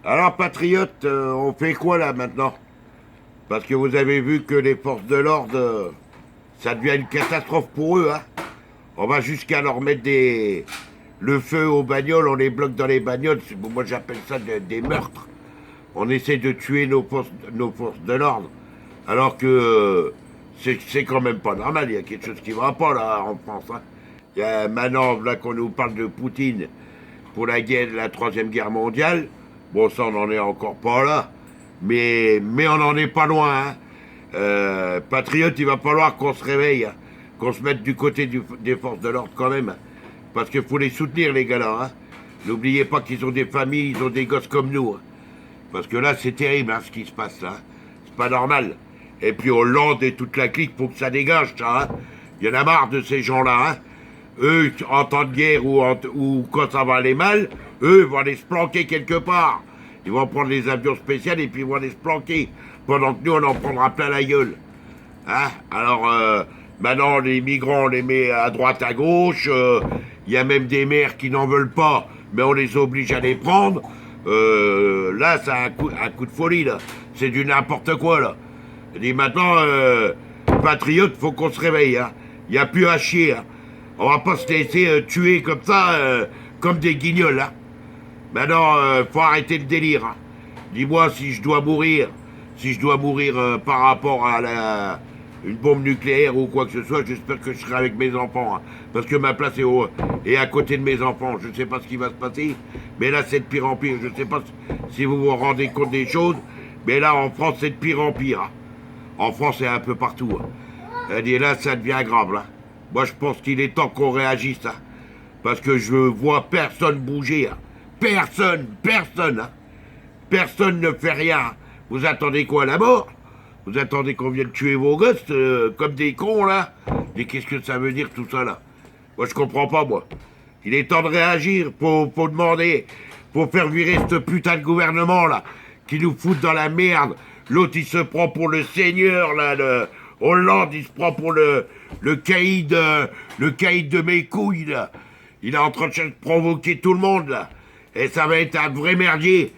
Alors, patriotes, on fait quoi là maintenant? Parce que vous avez vu que les forces de l'ordre, ça devient une catastrophe pour eux, hein. On va jusqu'à leur mettre le feu aux bagnoles, on les bloque dans les bagnoles. Moi, j'appelle ça des meurtres. On essaie de tuer nos forces de l'ordre. Alors que c'est quand même pas normal. Il y a quelque chose qui va pas là en France, hein. Il y a maintenant, là qu'on nous parle de Poutine pour la troisième guerre mondiale. Bon, ça, on n'en est encore pas là. Mais on n'en est pas loin, hein. Patriote, il va falloir qu'on se réveille, hein, qu'on se mette du côté des forces de l'ordre quand même. Parce qu'il faut les soutenir, les gars-là, hein. N'oubliez pas qu'ils ont des familles, ils ont des gosses comme nous, hein. Parce que là, c'est terrible, hein, ce qui se passe là. C'est pas normal. Et puis Hollande et toute la clique, faut que ça dégage, ça, hein. Il y en a marre de ces gens-là, hein. Eux, en temps de guerre ou quand ça va aller mal, eux vont aller se planquer quelque part. Ils vont prendre les avions spéciaux et puis ils vont aller se planquer. Pendant que nous, on en prendra plein la gueule. Hein? Alors, maintenant, les migrants, on les met à droite, à gauche. Il y a même des maires qui n'en veulent pas, mais on les oblige à les prendre. Là, c'est un coup de folie, là. C'est du n'importe quoi, là. Je dis maintenant, patriote, faut qu'on se réveille, hein. Il n'y a plus à chier, hein. On va pas se laisser tuer comme ça, comme des guignols, hein. Maintenant, faut arrêter le délire, hein. Dis-moi si je dois mourir par rapport à une bombe nucléaire ou quoi que ce soit, j'espère que je serai avec mes enfants, hein. Parce que ma place est à côté de mes enfants. Je ne sais pas ce qui va se passer, mais là, c'est de pire en pire. Je ne sais pas si vous vous rendez compte des choses, mais là, en France, c'est de pire en pire, hein. En France, c'est un peu partout, hein. Et là, ça devient grave, là. Moi, je pense qu'il est temps qu'on réagisse, hein. Parce que je vois personne bouger, hein. Personne, hein. Personne ne fait rien, hein. Vous attendez quoi, la mort? Vous attendez qu'on vienne tuer vos gosses comme des cons, là? Mais qu'est-ce que ça veut dire, tout ça, là? Moi, je comprends pas, moi. Il est temps de réagir, faut demander, faut faire virer ce putain de gouvernement, là, qui nous fout dans la merde. L'autre, il se prend pour le seigneur, là, le Hollande, il se prend pour le caïd de mes couilles, là. Il est en train de provoquer tout le monde, là. Et ça va être un vrai merdier,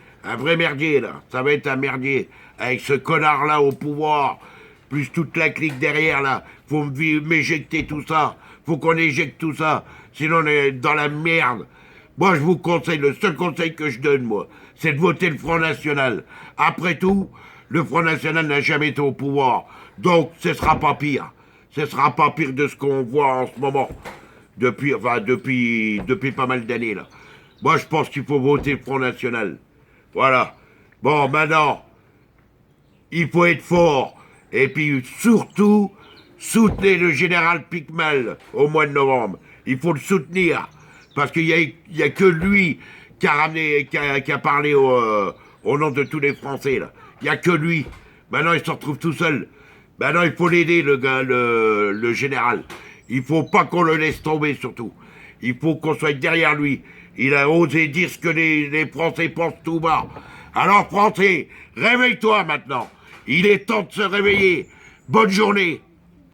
là. Ça va être un merdier, avec ce connard-là au pouvoir, plus toute la clique derrière, là. Faut m'éjecter tout ça. Faut qu'on éjecte tout ça. Sinon, on est dans la merde. Moi, je vous conseille, le seul conseil que je donne, moi, c'est de voter le Front National. Après tout, le Front National n'a jamais été au pouvoir. Donc, ce sera pas pire. Ce sera pas pire de ce qu'on voit en ce moment. Depuis pas mal d'années, là. Moi, je pense qu'il faut voter le Front National. Voilà. Bon, maintenant, il faut être fort. Et puis, surtout, soutenez le général Picmal au mois de novembre. Il faut le soutenir. Parce qu'il y a que lui qui a ramené, qui a parlé au nom de tous les Français, là. Il n'y a que lui. Maintenant, il se retrouve tout seul. Maintenant, il faut l'aider, le gars, le général. Il faut pas qu'on le laisse tomber, surtout. Il faut qu'on soit derrière lui. Il a osé dire ce que les Français pensent tout bas. Alors, Français, réveille-toi maintenant. Il est temps de se réveiller. Bonne journée.